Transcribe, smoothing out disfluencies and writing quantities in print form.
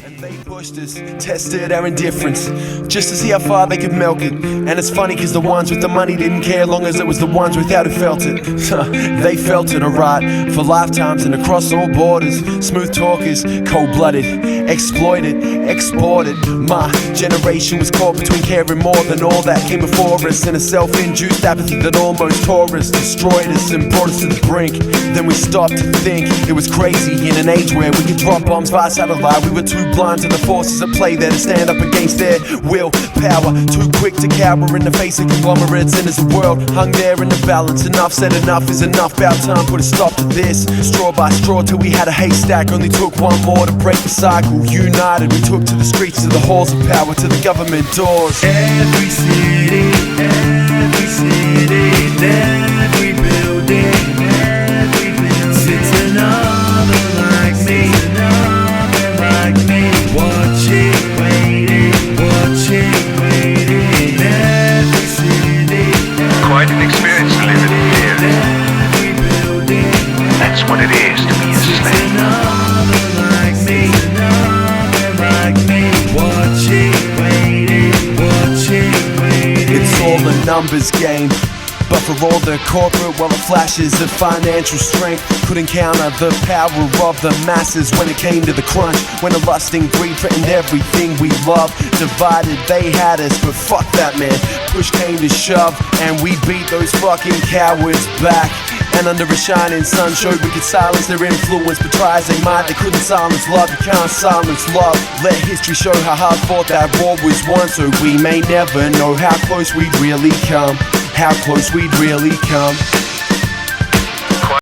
And they pushed us, tested our indifference, just to see how far they could milk it. And it's funny cause the ones with the money didn't care, long as it was the ones without who felt it. They felt it alright, for lifetimes and across all borders. Smooth talkers, cold-blooded, exploited, exported. My generation was caught between caring more than all that came before us, and a self-induced apathy that almost tore us, destroyed us and brought us to the brink. Then we stopped to think it was crazy in an age where we could drop bombs via satellite. We were too blind to the forces at play there to stand up against their willpower. Too quick to cower in the face of conglomerates, and as the world hung there in the balance, enough said enough is enough. About time put a stop to this. Straw by straw till we had a haystack. Only took one more to break the cycle. United we took to the streets, to the halls of power, to the government doors. Every city, every building, sits another like me, watching, waiting, in every city. Quite an experience to live in here. Every building, That's what it is to be a sits slave. another like me, watching, waiting. It's all a numbers game, but for all the corporate, well, the flashes of financial strength couldn't counter the power of the masses when it came to the crunch. When the lust and greed threatened everything we love, divided they had us, but fuck that, man. Push came to shove, and we beat those fucking cowards back. And under a shining sun showed we could silence their influence, but try as they might, they couldn't silence love. You can't silence love. Let history show how hard fought that war was won, so we may never know how close we'd really come, how close we'd really come.